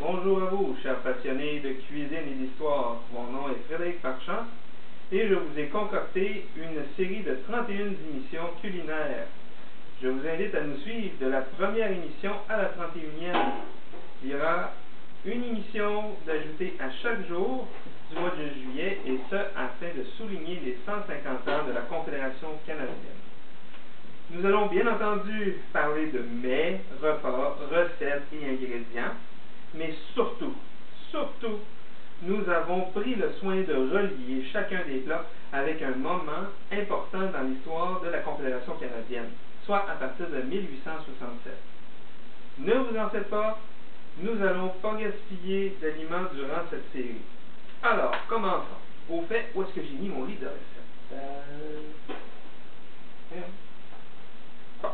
Bonjour à vous, chers passionnés de cuisine et d'histoire. Mon nom est Frédéric Marchand et je vous ai concocté une série de 31 émissions culinaires. Je vous invite à nous suivre de la première émission à la 31e. Il y aura une émission d'ajoutée à chaque jour du mois de juillet, et ce, afin de souligner les 150 ans de la Confédération canadienne. Nous allons bien entendu parler de mets, repas, recettes et ingrédients, mais surtout, nous avons pris le soin de relier chacun des plats avec un moment important dans l'histoire de la Confédération canadienne, soit à partir de 1867. Ne vous en faites pas, nous n'allons pas gaspiller d'aliments durant cette série. Alors, commençons. Au fait, où est-ce que j'ai mis mon livre de recettes? Bon,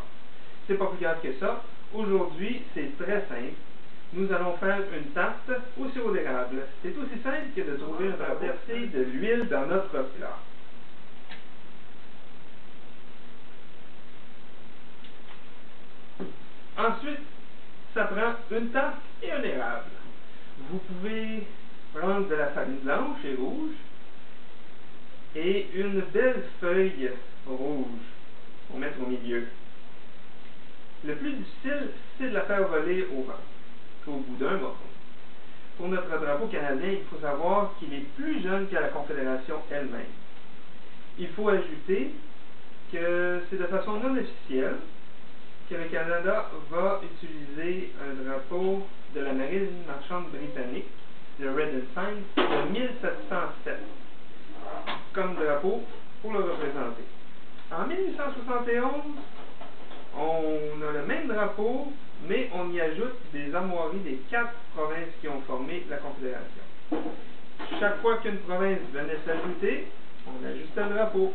c'est pas plus grave que ça. Aujourd'hui, c'est très simple. Nous allons faire une tarte au sirop d'érable. C'est aussi simple que de trouver verser de l'huile dans notre plat. Ensuite, ça prend une tarte et un érable. Vous pouvez prendre de la farine blanche et rouge et une belle feuille rouge pour mettre au milieu. Le plus difficile, c'est de la faire voler au vent, au bout d'un morceau. Pour notre drapeau canadien, il faut savoir qu'il est plus jeune que la Confédération elle-même. Il faut ajouter que c'est de façon non officielle que le Canada va utiliser un drapeau de la marine marchande britannique, le Red Ensign, de 1707, comme drapeau pour le représenter. En 1871, on a le même drapeau, mais on y ajoute des armoiries des 4 provinces qui ont formé la Confédération. Chaque fois qu'une province venait s'ajouter, on ajustait le drapeau.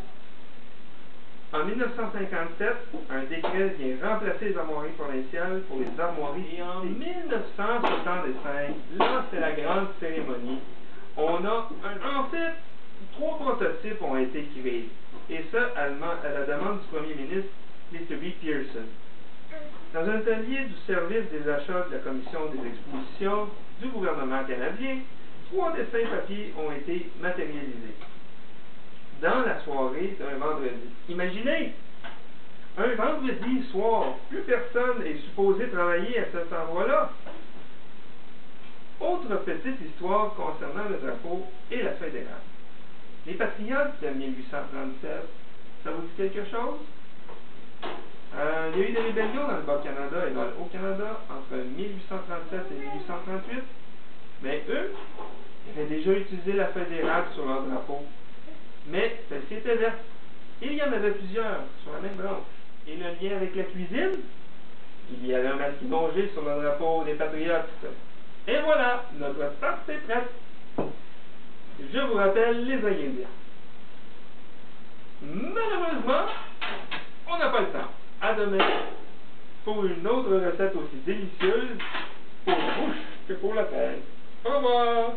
En 1957, un décret vient remplacer les armoiries provinciales pour les armoiries. Et en 1965, là, c'est la grande cérémonie. On a en fait, 3 prototypes ont été créés. Et ça, à la demande du premier ministre, Mr. B. Pearson. Dans un atelier du service des achats de la Commission des expositions du gouvernement canadien, 3 dessins papier ont été matérialisés dans la soirée d'un vendredi. Imaginez, un vendredi soir, plus personne est supposé travailler à cet endroit-là. Autre petite histoire concernant le drapeau et la feuille d'érable. Les patriotes de 1837, ça vous dit quelque chose? Il y a eu des rébellions dans le Bas-Canada et dans le Haut-Canada entre 1837 et 1838, mais eux, ils avaient déjà utilisé la feuille d'érable sur leur drapeau. Mais celle-ci était verte. Il y en avait plusieurs sur la même branche. Et le lien avec la cuisine? Il y avait un masquinongé sur le drapeau des patriotes. Et voilà, notre tarte est prête. Je vous rappelle les ingrédients. Malheureusement, on n'a pas le temps. À demain pour une autre recette aussi délicieuse pour bouche que pour la tête. Au revoir!